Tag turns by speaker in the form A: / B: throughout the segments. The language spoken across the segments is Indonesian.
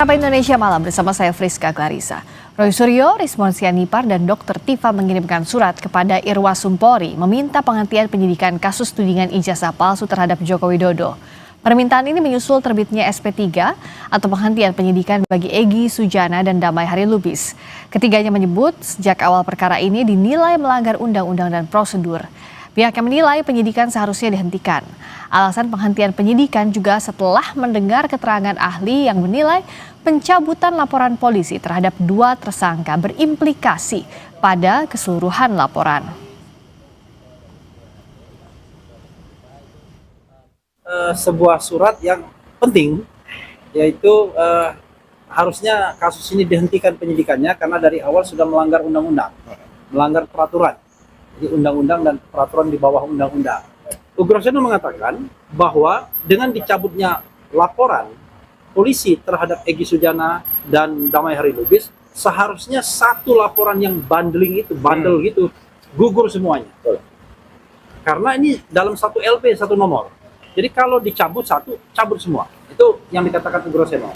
A: Sapa Indonesia Malam bersama saya Friska Clarissa. Roy Suryo, Rismon Sianipar, dan Dr. Tifa mengirimkan surat kepada Irwasum Polri meminta penghentian penyidikan kasus tudingan ijazah palsu terhadap Joko Widodo. Permintaan ini menyusul terbitnya SP3 atau penghentian penyidikan bagi Egy Sujana dan Damai Hari Lubis. Ketiganya menyebut sejak awal perkara ini dinilai melanggar undang-undang dan prosedur. Pihaknya menilai penyidikan seharusnya dihentikan. Alasan penghentian penyidikan juga setelah mendengar keterangan ahli yang menilai pencabutan laporan polisi terhadap dua tersangka berimplikasi pada keseluruhan laporan.
B: Sebuah surat yang penting, yaitu harusnya kasus ini dihentikan penyidikannya karena dari awal sudah melanggar undang-undang, melanggar peraturan. Di undang-undang dan peraturan di bawah undang-undang. Ugrosono mengatakan bahwa dengan dicabutnya laporan polisi terhadap Egy Sujana dan Damai Hari Lubis, seharusnya satu laporan yang bandel gitu, gugur semuanya. Karena ini dalam satu LP, satu nomor. Jadi kalau dicabut satu, cabut semua. Itu yang dikatakan Ugrosono.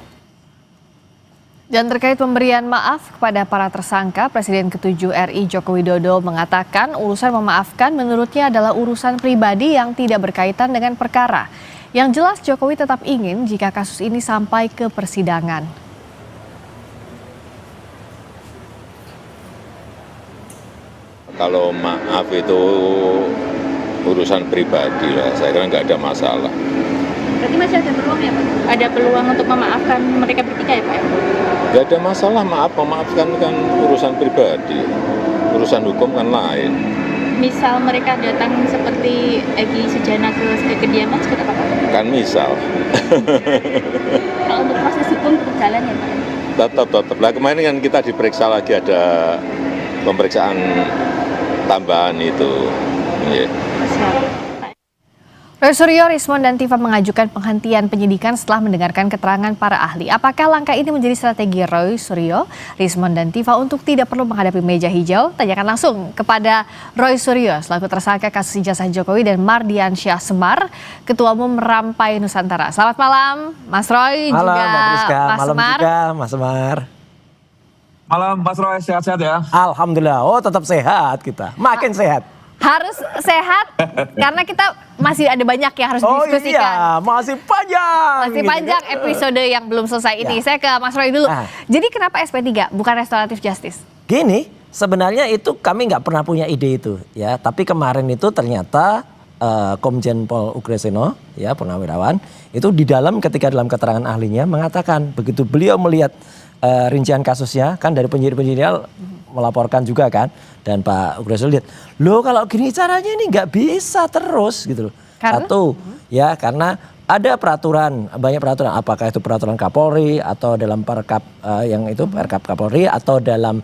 A: Dan terkait pemberian maaf kepada para tersangka, Presiden ke-7 RI Joko Widodo mengatakan urusan memaafkan menurutnya adalah urusan pribadi yang tidak berkaitan dengan perkara. Yang jelas Jokowi tetap ingin jika kasus ini sampai ke persidangan.
C: Kalau maaf itu urusan pribadi lah, saya kira nggak ada masalah.
D: Berarti masih ada peluang ya Pak? Ada peluang untuk memaafkan mereka bertiga ya Pak?
C: Nggak ada masalah, memaafkan kan urusan pribadi, urusan hukum kan lain.
D: Misal mereka datang seperti Egy Sujana ke kediaman seperti apa Pak?
C: Kan misal.
D: Kalau untuk proses hukum tetap jalan ya Pak?
C: Tetap. Lah kemarin kan kita diperiksa lagi, ada pemeriksaan tambahan itu. Yeah.
A: Roy Suryo, Rismon, dan Tifa mengajukan penghentian penyidikan setelah mendengarkan keterangan para ahli. Apakah langkah ini menjadi strategi Roy Suryo, Rismon, dan Tifa untuk tidak perlu menghadapi meja hijau? Tanyakan langsung kepada Roy Suryo selaku tersangka kasus ijazah Jokowi dan Mardiansyah Semar, Ketua Umum Rampai Nusantara. Selamat malam, Mas Roy,
E: malam,
A: juga Mas
E: malam
A: Semar.
E: Juga, Mas Semar.
F: Malam, Mas Roy, sehat-sehat ya?
E: Alhamdulillah, tetap sehat kita, makin sehat.
A: Harus sehat karena kita masih ada banyak yang harus didiskusikan.
E: Oh iya, masih panjang.
A: Episode yang belum selesai ini. Saya ke Mas Roy dulu. Jadi kenapa SP3 bukan restoratif justice?
E: Gini, sebenarnya itu kami nggak pernah punya ide itu ya. Tapi kemarin itu ternyata Komjen Pol Ugrosono, ya Purnawirawan, itu di dalam ketika dalam keterangan ahlinya mengatakan begitu beliau melihat rincian kasusnya kan dari penyidik-penyidik melaporkan juga kan, dan Pak Ugrosono lihat, loh kalau gini caranya ini nggak bisa terus gitu loh. Satu, ya karena ada peraturan, banyak peraturan, apakah itu peraturan Kapolri atau dalam Perkap yang itu Perkap Kapolri atau dalam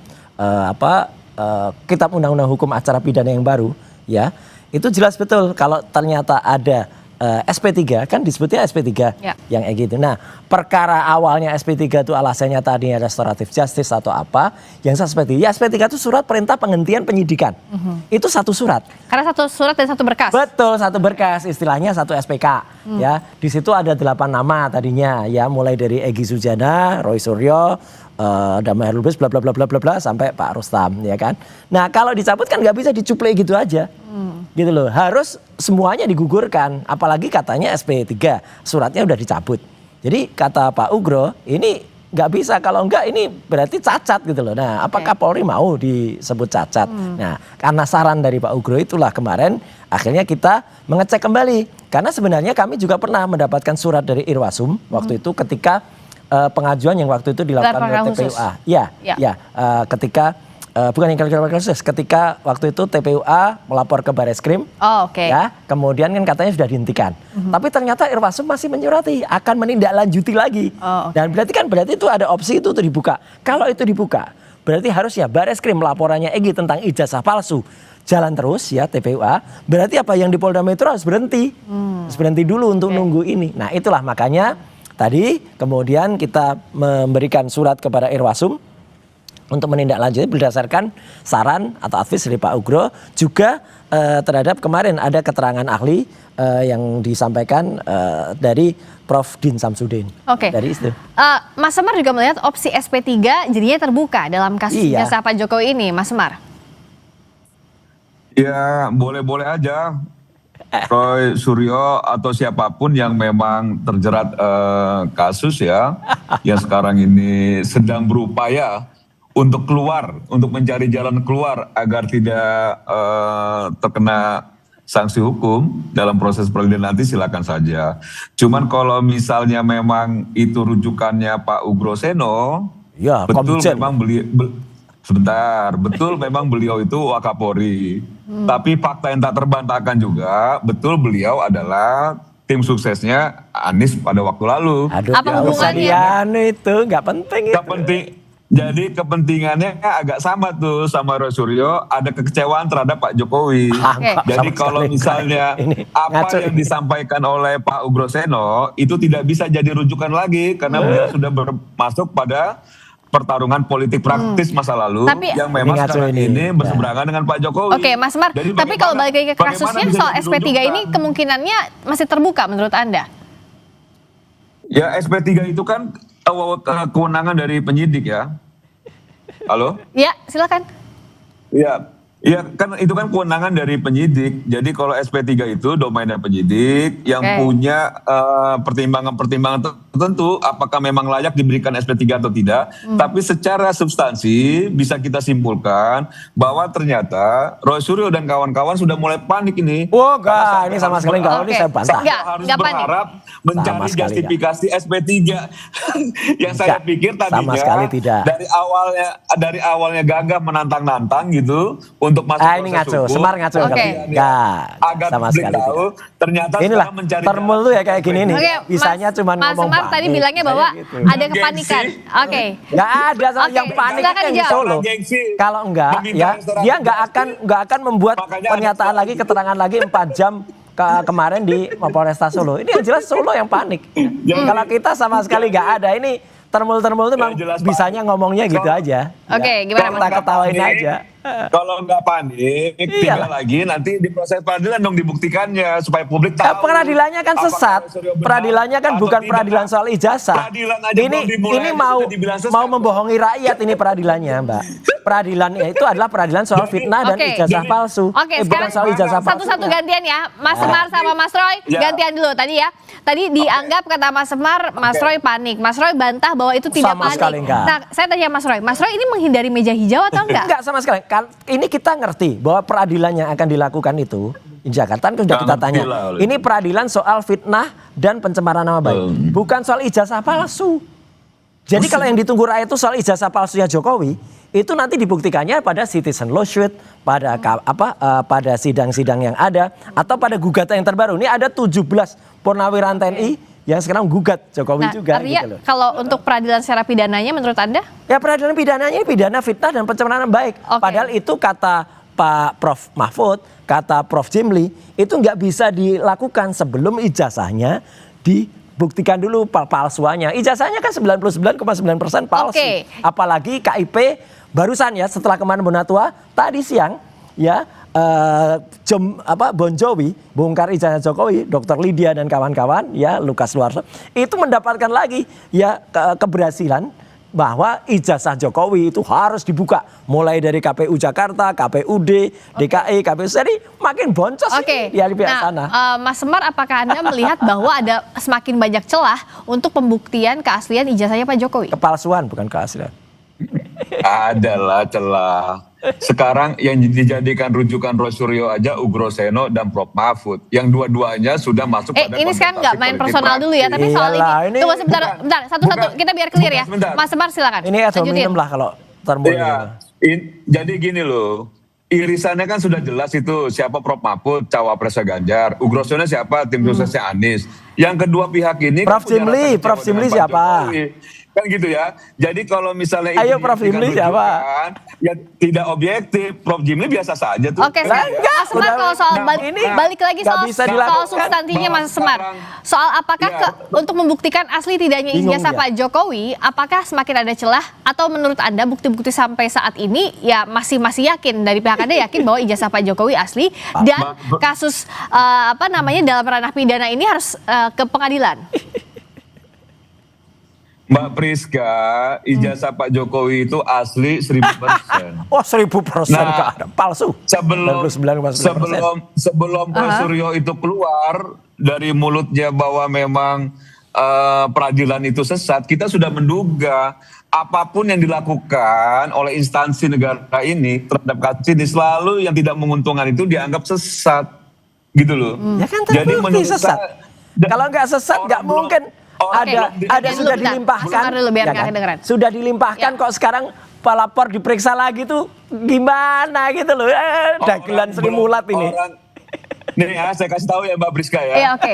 E: Kitab Undang-Undang Hukum Acara Pidana yang baru, ya itu jelas betul kalau ternyata ada SP3 kan disebutnya SP3 yang kayak gitu. Nah perkara awalnya SP3 itu alasannya tadinya restoratif justice atau apa, yang SP3 ya SP3 itu surat perintah penghentian penyidikan. Itu satu surat.
A: Karena satu surat dan satu berkas.
E: Betul, satu berkas, istilahnya satu SPK. Ya di situ ada 8 nama tadinya ya, mulai dari Egy Sujana, Roy Suryo, Damai Hari Lubis, bla bla bla bla bla sampai Pak Rustam, ya kan. Nah kalau dicabut kan nggak bisa dicuplek gitu aja. Gitu loh, harus semuanya digugurkan, apalagi katanya SP3 suratnya udah dicabut. Jadi kata Pak Ugro ini nggak bisa, kalau enggak ini berarti cacat gitu loh. Nah apakah Polri mau disebut cacat? Nah karena saran dari Pak Ugro itulah kemarin akhirnya kita mengecek kembali, karena sebenarnya kami juga pernah mendapatkan surat dari Irwasum waktu itu ketika pengajuan yang waktu itu dilakukan oleh TPUA. Ketika bukan yang ketika waktu itu TPUA melapor ke Bareskrim, ya, kemudian kan katanya sudah dihentikan. Tapi ternyata Irwasum masih menyurati akan menindaklanjuti lagi. Dan berarti itu ada opsi itu dibuka. Kalau itu dibuka, berarti harusnya Bareskrim laporannya Egy tentang ijazah palsu jalan terus ya TPUA. Berarti apa yang di Polda Metro harus berhenti, harus berhenti dulu untuk nunggu ini. Nah itulah makanya tadi kemudian kita memberikan surat kepada Irwasum untuk menindaklanjuti berdasarkan saran atau advice dari Pak Ugro, juga terhadap kemarin ada keterangan ahli yang disampaikan dari Prof. Din Samsudin.
A: Oke.
E: Dari itu.
A: Mas Semar juga melihat opsi SP3 jadinya terbuka dalam kasus ijazah Pak Jokowi ini, Mas Semar.
F: Ya boleh-boleh aja. Roy Suryo atau siapapun yang memang terjerat kasus ya, yang sekarang ini sedang berupaya untuk keluar, untuk mencari jalan keluar agar tidak terkena sanksi hukum dalam proses peradilan nanti, silakan saja. Cuman kalau misalnya memang itu rujukannya Pak Ugro Seno,
E: ya,
F: betul
E: komjen.
F: memang betul memang beliau itu Wakapolri. Tapi fakta yang tak terbantahkan juga, betul beliau adalah tim suksesnya Anies pada waktu lalu.
E: Aduh,
A: apa hubungannya?
E: Itu nggak penting itu.
F: Jadi kepentingannya agak sama tuh sama Roy Suryo, ada kekecewaan terhadap Pak Jokowi. Jadi kalau misalnya apa yang disampaikan oleh Pak Ugro Seno itu tidak bisa jadi rujukan lagi karena beliau sudah masuk pada pertarungan politik praktis masa lalu yang memang sekarang ini berseberangan dengan Pak Jokowi.
A: Oke, Mas Semar, tapi kalau balik lagi ke kasusnya soal SP3 ini kemungkinannya masih terbuka menurut Anda?
F: Ya, SP3 itu kan kewenangan dari penyidik ya. Halo?
A: Ya, silakan.
F: Ya kan itu kan kewenangan dari penyidik. Jadi kalau SP3 itu domainnya penyidik yang punya pertimbangan-pertimbangan tertentu apakah memang layak diberikan SP3 atau tidak. Tapi secara substansi bisa kita simpulkan bahwa ternyata Roy Suryo dan kawan-kawan sudah mulai panik ini.
E: Oh enggak, ini sama sekali enggak. Ini saya bantah.
F: Harus berharap mencari justifikasi SP3 yang saya pikir tadinya dari awalnya gagah menantang-nantang gitu untuk masuk
E: ini ngaco, Semar ngaco. Enggak, sama sekali tidak.
F: Ternyata
E: inilah termul tuh ya kayak gini nih.
A: Bisanya
E: cuma ngomong.
A: Mas Semar tadi bilangnya bahwa ada kepanikan. Enggak ada yang panik kan di Solo. Kalau enggak ya dia enggak akan membuat pernyataan lagi, keterangan lagi 4 jam kemarin di Mapolresta Solo. Ini yang jelas Solo yang panik. Kalau kita sama sekali enggak ada ini termul-termul itu memang bisanya ngomongnya gitu aja. Oke, gimana Mas?
E: Kita ketawain aja.
F: Kalau nggak panik, tinggal lagi nanti di proses peradilan dong dibuktikannya supaya publik tahu.
E: Peradilannya kan sesat. Peradilannya kan bukan peradilan soal ijazah. Ini mau membohongi rakyat ini peradilannya, Mbak. Peradilannya itu adalah peradilan soal fitnah dan ijazah palsu. Bukan soal ijazah palsu.
A: Satu-satu gantian ya, Mas Semar sama Mas Roy. Gantian dulu tadi ya. Tadi dianggap kata Mas Semar, Mas Roy panik. Mas Roy bantah bahwa itu tidak
E: sama
A: panik. Nah, saya tanya Mas Roy ini menghindari meja hijau atau enggak?
E: Enggak sama sekali. Ini kita ngerti bahwa peradilan yang akan dilakukan itu di Jakarta kan sudah kita tanya. Ini peradilan soal fitnah dan pencemaran nama baik, bukan soal ijazah palsu. Jadi kalau yang ditunggu rakyat itu soal ijazah palsunya Jokowi, itu nanti dibuktikannya pada citizen lawsuit, pada pada sidang-sidang yang ada atau pada gugatan yang terbaru. Ini ada 17 purnawirawan TNI yang sekarang gugat Jokowi juga.
A: Artinya
E: gitu loh.
A: kalau untuk peradilan secara pidananya menurut Anda?
E: Ya peradilan pidananya ini pidana fitnah dan pencemaran baik. Padahal itu kata Pak Prof Mahfud, kata Prof Jimli, itu nggak bisa dilakukan sebelum ijazahnya dibuktikan dulu palsuannya. Ijazahnya kan 99,9% palsu. Apalagi KIP barusan ya setelah kemarin Bonatua tadi siang ya. Bon Jovi bongkar ijazah Jokowi, Dr. Lydia dan kawan-kawan ya Lukas Luarso itu mendapatkan lagi ya keberhasilan bahwa ijazah Jokowi itu harus dibuka mulai dari KPU Jakarta, KPUD, DKI, KPU jadi makin boncos di pihak sana.
A: Mas Semar, apakah Anda melihat bahwa ada semakin banyak celah untuk pembuktian keaslian ijazahnya Pak Jokowi?
E: Kepalsuan bukan keaslian.
F: Adalah celah. Sekarang yang dijadikan rujukan Roy Suryo aja Ugro Seno dan Prof Mahfud. Yang dua-duanya sudah masuk pada
A: ini sekarang nggak main personal dulu ya, tapi soal ini. Tunggu sebentar, satu-satu kita biar clear ya. Mas Semar silakan.
E: Ini ad hominem lah kalau termul.
F: Jadi gini loh. Irisannya kan sudah jelas itu siapa Prof Mahfud, cawapresnya Ganjar, Ugro Seno siapa tim suksesnya Anies. Yang kedua pihak ini
E: Prof Jimli siapa?
F: Kan gitu ya. Jadi kalau misalnya
E: Ayo, Prof. Jimli siapa?
F: Ya tidak objektif. Prof. Jimli biasa saja tuh.
A: Oke, Mas Semar, kalau soal balik lagi
E: nggak
A: soal
E: bisa
A: soal
E: dilakukan.
A: substansinya
F: Bahwa
A: Mas Semar.
F: sekarang-
A: Soal apakah
F: Ya.
A: untuk membuktikan asli tidaknya
E: Bingung
A: ijazah
E: ya?
A: Pak Jokowi, apakah semakin ada celah atau menurut Anda bukti-bukti sampai saat ini ya masih yakin dari pihak Anda yakin bahwa ijazah Pak Jokowi asli dan kasus dalam ranah pidana ini harus ke pengadilan?
F: Mbak Priska, ijazah Pak Jokowi itu asli 1000%.
E: Wah 1000%
F: Nah,
E: nggak ada, palsu.
F: Sebelum
E: 99,9%.
F: sebelum Roy Suryo itu keluar dari mulutnya bahwa memang peradilan itu sesat, kita sudah menduga apapun yang dilakukan oleh instansi negara ini terhadap kasus ini selalu yang tidak menguntungkan itu dianggap sesat, gitu loh.
E: Ya kan terbukti sesat. Kalau nggak sesat nggak mungkin. Ada sudah dilimpahkan,
A: Mas Semar dulu biar
E: ya
A: nggak
E: kan?
A: kedengeran.
E: Sudah dilimpahkan kok sekarang pelapor diperiksa lagi tuh gimana gitu loh, dagelan Sri Mulat ini.
F: Nih ya, saya kasih tahu ya Mbak Priska ya.
A: Iya, oke.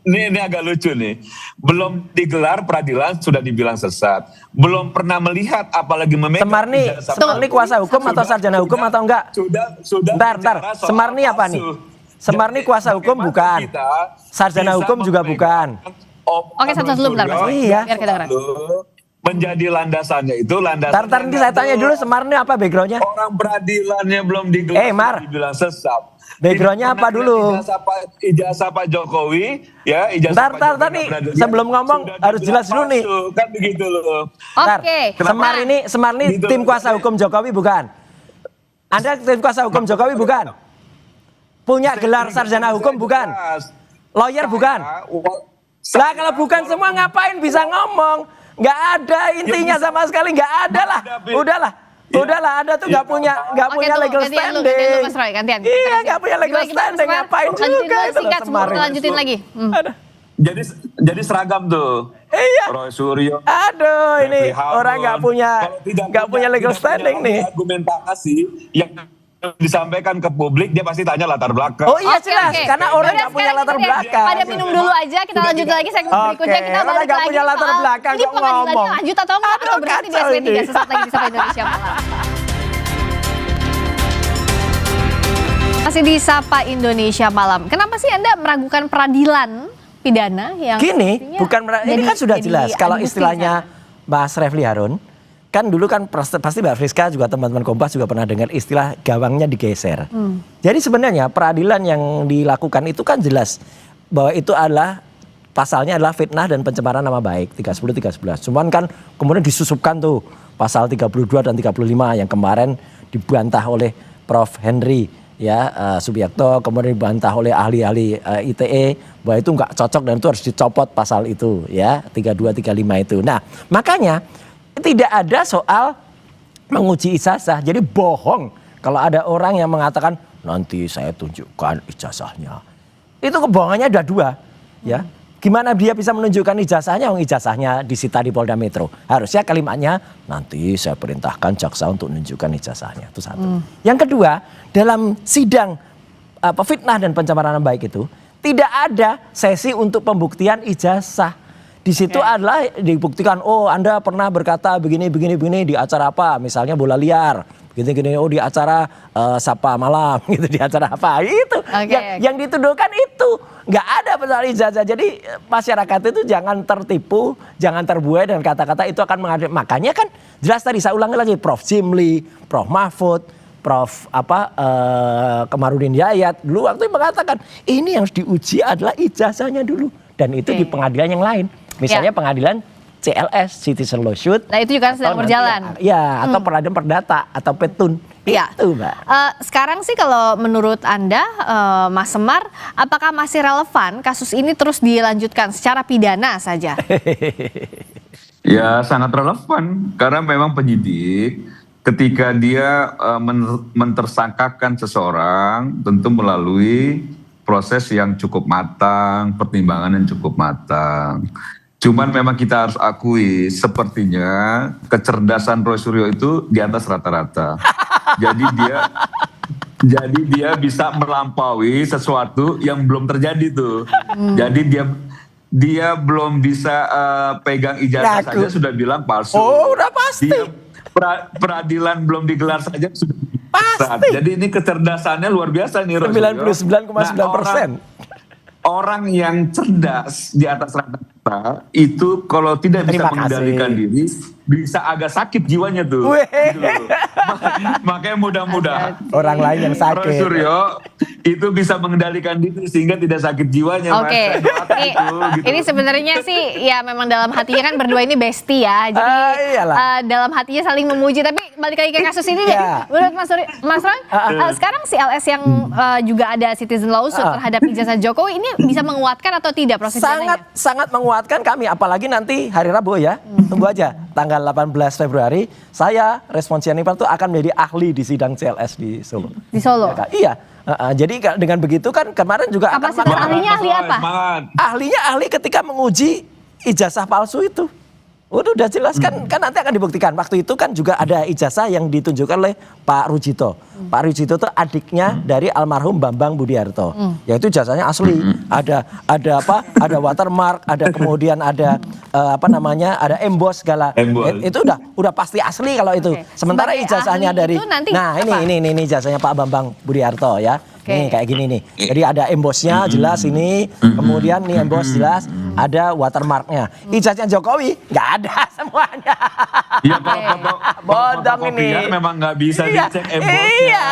F: Ini agak lucu nih. Belum digelar peradilan sudah dibilang sesat. Belum pernah melihat apalagi memegang.
E: Semar nih kuasa hukum atau sarjana hukum atau enggak?
F: Sudah.
E: Bentar. Semar nih apa nih? Semar nih kuasa hukum bukan? Sarjana hukum juga bukan?
A: Oke, satu-satu dulu bentar, Mas.
E: Iya.
A: Biar kedengeran.
F: Menjadi landasannya itu landasan.
E: Tar nanti saya tanya dulu Semar nih apa backgroundnya?
F: Orang peradilannya belum digelar.
E: Mar.
F: Dibilang sesat.
E: Backgroundnya apa dulu?
F: Ijazah Pak Jokowi, ya ijazah Pak
E: Tar nih, sebelum ngomong harus jelas dulu nih.
F: Kan begitu loh.
A: Oke.
E: Semar ini
F: Gitu.
E: tim kuasa hukum Jokowi bukan? Anda tim kuasa hukum Jokowi bukan? Punya gelar sarjana hukum bukan? Lawyer bukan? Lah kalau bukan semua ngapain bisa ngomong? Nggak ada intinya sama sekali, nggak ada lah. Udahlah, Anda tuh nggak punya legal standing.
A: Gantian lu, Mas Roy, gantian.
E: Iya, nggak punya legal standing, ngapain juga itu loh Semar ini.
A: Lanjutin lagi.
F: Jadi seragam tuh.
E: Iya.
F: Roy Suryo.
E: Aduh, ini
F: Refli Harun.
E: orang nggak punya legal standing nih.
F: Argumentasi yang disampaikan ke publik dia pasti tanya latar belakang.
E: Oh iya
A: Oke,
E: jelas,
A: oke.
E: karena orang
A: Yaudah,
E: nggak punya
A: sekarang
E: latar
A: kita
E: belakang.
A: Pada minum dulu aja, kita lanjut lagi segmen berikutnya. Kita
E: orang
A: balik
E: nggak
A: lagi
E: punya latar
A: soal
E: belakang,
A: ini
E: kok
A: pengadilannya
E: ngomong.
A: lanjut atau enggak, atau berhenti di
E: kacau
A: SP3
E: ini.
A: sesaat lagi di Sapa Indonesia Malam. Masih di Sapa Indonesia Malam. Kenapa sih Anda meragukan peradilan pidana yang
E: Gini,
A: sepertinya
E: bukan ini kan sudah
A: jadi
E: jelas. Kalau
A: adu bukti
E: istilahnya
A: kan?
E: Mas Refli Harun, kan dulu kan pasti Mbak Friska juga teman-teman Kompas juga pernah dengar istilah gawangnya digeser. Jadi sebenarnya peradilan yang dilakukan itu kan jelas bahwa itu adalah pasalnya adalah fitnah dan pencemaran nama baik 30-13. Cuman kan kemudian disusupkan tuh pasal 32 dan 35 yang kemarin dibantah oleh Prof Henry ya Subiakto, kemudian dibantah oleh ahli-ahli ITE bahwa itu nggak cocok dan itu harus dicopot pasal itu ya 32 35 itu. Nah, makanya tidak ada soal menguji ijazah. Jadi bohong kalau ada orang yang mengatakan nanti saya tunjukkan ijazahnya. Itu kebohongannya ada dua, ya. Gimana dia bisa menunjukkan ijazahnya? Ijazahnya disita di Polda Metro. Harusnya kalimatnya nanti saya perintahkan jaksa untuk menunjukkan ijazahnya. Itu satu. Yang kedua, dalam sidang fitnah dan pencemaran nama baik itu tidak ada sesi untuk pembuktian ijazah. Di situ adalah dibuktikan, oh Anda pernah berkata begini di acara apa, misalnya bola liar, gini oh di acara Sapa Malam, gitu di acara apa, itu yang dituduhkan itu nggak ada pasal ijazah. Jadi masyarakat itu jangan tertipu, jangan terbuai dengan kata-kata itu akan mengadil. Makanya kan jelas tadi saya ulangi lagi, Prof Jimli, Prof Mahfud, Prof Kamarudin Yayat dulu waktu itu mengatakan ini yang harus diuji adalah ijazahnya dulu dan itu di pengadilan yang lain. Misalnya pengadilan CLS, Citizen Lawsuit.
A: Nah itu juga sedang berjalan.
E: Ya, atau peradilan perdata atau petun.
A: Ya.
E: Itu, Mbak.
A: Sekarang sih kalau menurut Anda, Mas Semar, apakah masih relevan kasus ini terus dilanjutkan secara pidana saja?
F: Ya sangat relevan karena memang penyidik ketika dia mentersangkakan seseorang tentu melalui proses yang cukup matang, pertimbangan yang cukup matang. Cuman memang kita harus akui sepertinya kecerdasan Roy Suryo itu di atas rata-rata. Jadi dia bisa melampaui sesuatu yang belum terjadi tuh. dia belum bisa pegang ijazah
E: Ngaku.
F: saja sudah bilang palsu.
E: Oh, udah pasti.
F: Dia peradilan belum digelar saja sudah
E: Pasti.
F: Jadi ini kecerdasannya luar biasa nih, Roy Suryo.
E: 99,9%.
F: Orang yang cerdas di atas rata-rata itu kalau tidak bisa
E: Terima
F: mengendalikan
E: kasih.
F: diri bisa agak sakit jiwanya tuh.
E: Weh.
F: Gitu loh. Makanya mudah-mudahan
E: Orang lain yang
F: Roy
E: sakit.
F: Suryo itu bisa mengendalikan diri sehingga tidak sakit jiwanya. Mas.
D: Oke,
F: Saya doakan
D: ini,
F: itu, gitu.
D: ini sebenarnya sih ya memang dalam hatinya kan berdua ini bestie ya, jadi
E: Iyalah.
D: dalam hatinya saling memuji. Tapi balik lagi ke kasus ini deh,
E: Iya.
D: menurut Mas Roy, sekarang si LS yang juga ada citizen lawsuit terhadap ijazah Jokowi ini bisa menguatkan atau tidak proses pidananya?
E: Sangat menguatkan kami, apalagi nanti hari Rabu ya. Tunggu aja tanggal 18 Februari saya Responsia Nipar tuh akan menjadi ahli di sidang CLS di Solo.
D: Di Solo.
E: Ya, Kak? Iya. Jadi dengan begitu kan kemarin juga akan
D: Kapasitas ahlinya ahli apa?
F: Semangat.
E: ahlinya ahli ketika menguji ijazah palsu itu. Udah jelas kan nanti akan dibuktikan. Waktu itu kan juga ada ijazah yang ditunjukkan oleh Pak Rujito. Pak Rujito itu adiknya dari almarhum Bambang Budiarto. Yaitu ijazahnya asli. Ada apa? Ada watermark, ada kemudian ada ada emboss segala.
F: Emboss.
E: Itu udah pasti asli kalau itu.
D: Oke.
E: Sementara
D: Sebagai
E: ijazahnya
D: ahli
E: dari
D: itu nanti
E: nah
D: apa?
E: ini ijazahnya Pak Bambang Budiarto ya.
D: Oke.
E: Nih kayak gini nih. Jadi ada embossnya jelas ini, kemudian nih emboss jelas, ada watermarknya. Ijazahnya Jokowi nggak ada semuanya.
F: Iya kalau foto
E: Bodong
F: fotokopian
E: ini.
F: memang nggak bisa
E: Iya,
F: dicek embossnya.
E: iya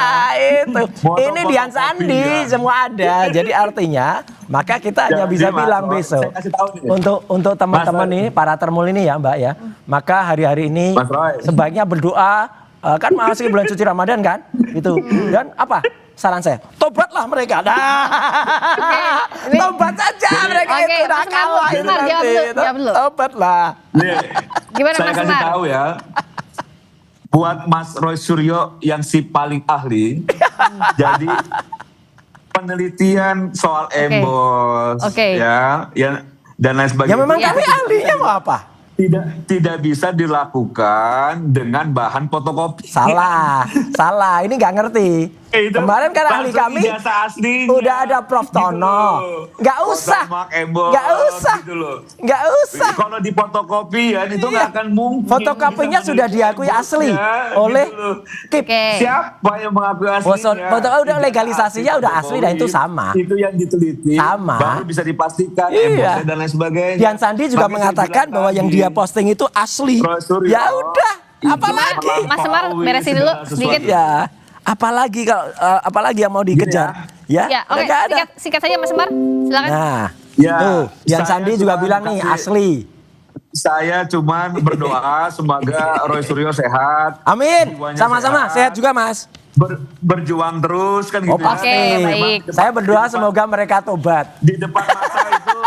E: itu.
F: Foto
E: Ini Dian Sandi
F: fotokopian.
E: semua ada. Jadi artinya maka kita hanya
F: Jadi,
E: bisa
F: Mas,
E: bilang
F: Roy,
E: besok
F: saya kasih tahu nih.
E: untuk teman-teman
F: Mas,
E: ini para termul ini ya Mbak ya. Maka hari-hari ini
F: Mas Roy.
E: sebaiknya berdoa kan masih bulan suci Ramadan kan? Gitu. Dan apa? Saran saya, tobatlah mereka. Nah, tobat saja mereka
D: Oke,
E: itu udah
D: Mas Umar,
E: kalah
D: Mas
E: itu
D: Umar, jawab
E: nanti.
D: dulu, jawab dulu.
E: Tobatlah.
F: Nih,
D: Gimana,
F: saya
D: Mas
F: kasih
D: Umar?
F: tahu ya. Buat Mas Roy Suryo yang si paling ahli, jadi penelitian soal emboss,
D: Oke.
F: ya, dan lain sebagainya.
E: Ya memang
F: itu
E: kami ahlinya mau apa?
F: tidak bisa dilakukan dengan bahan fotokopi.
E: Salah. Ini nggak ngerti.
F: Itu
E: Kemarin kan ahli
F: langsung
E: kami
F: ijazah aslinya.
E: udah ada Prof.
F: Gitu
E: Tono.
F: loh.
E: Nggak usah.
F: Watermark, emboss,
E: Nggak usah.
F: gitu loh.
E: Nggak usah.
F: Kalau di fotokopian itu nggak
E: Iya.
F: akan mungkin.
E: Fotokopinya
F: bisa
E: sudah
F: meneliti
E: diakui asli
F: embossnya,
E: oleh
F: gitu loh.
E: KIP.
D: Oke.
F: Siapa yang mengakui aslinya?
E: Foto udah
F: Tidak
E: legalisasinya
F: asli
E: udah asli dan itu
F: Jokowi.
E: sama.
F: Itu yang diteliti.
E: Sama.
F: Baru bisa dipastikan
E: Iya.
F: embossnya dan lain sebagainya.
E: Dian Sandi juga
F: Makanya
E: mengatakan
F: saya bilang
E: bahwa yang
F: tadi,
E: dia posting itu asli.
F: Roy Suryo,
E: Ya udah,
F: itu
E: apalagi?
D: Mas Semar,
F: melampaui
D: beresin dulu
F: segala
D: sedikit.
F: sesuatu.
E: Ya, apalagi yang mau dikejar? Ya,
D: Ya, oke,
E: mereka ada.
D: singkat saja Mas Semar, silakan.
E: Nah,
F: Ya,
E: tuh, Dian
F: saya
E: Sandi juga
F: cuma
E: bilang nih
F: kasih-
E: asli.
F: Saya cuman berdoa semoga Roy Suryo sehat.
E: Amin.
F: Jiwanya
E: Sama-sama, sehat juga Mas.
F: Berjuang terus kan gitu.
E: Oh pasti.
D: Oke, baik.
E: Saya berdoa semoga mereka tobat.
F: Di depan mata itu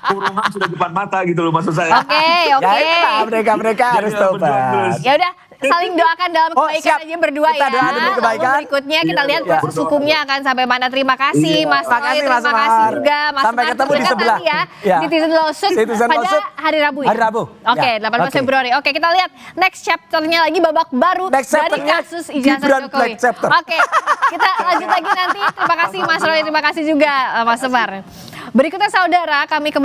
F: kurungan sudah di depan mata gitu loh maksud saya.
D: Oke.
E: Ya itulah mereka harus
F: Jadi, berjuang
E: tobat.
F: terus.
D: Ya udah, saling doakan dalam
E: Oh,
D: kebaikan
E: siap.
D: aja berdua
E: Kita
D: ya.
E: doa demi kebaikan.
D: Lalu berikutnya kita
F: Iya,
D: lihat
F: iya.
D: proses hukumnya akan sampai mana. Terima kasih
F: Iya.
D: Mas Roy,
E: Makasih,
D: terima
E: Mas
D: kasih
E: Umar.
D: juga Mas
E: Sampai
D: Umar.
E: ketemu di
D: Kita
E: sebelah.
D: nanti ya,
E: Ya.
D: Citizen Lawsuit
E: Citizen
D: pada
E: Lawsuit
D: hari Rabu ya?
E: hari Rabu.
D: Oke,
E: Ya.
D: 18
E: Oke.
D: Februari. Oke, kita lihat next chapter-nya lagi, babak baru
E: Next
D: dari
E: chapter-nya
D: kasus ijazah
E: Gibran
D: Jokowi.
E: Black chapter.
D: Oke, kita lanjut lagi nanti. Terima kasih Mas Roy, terima kasih juga Mas Semar. Berikutnya saudara, kami kembali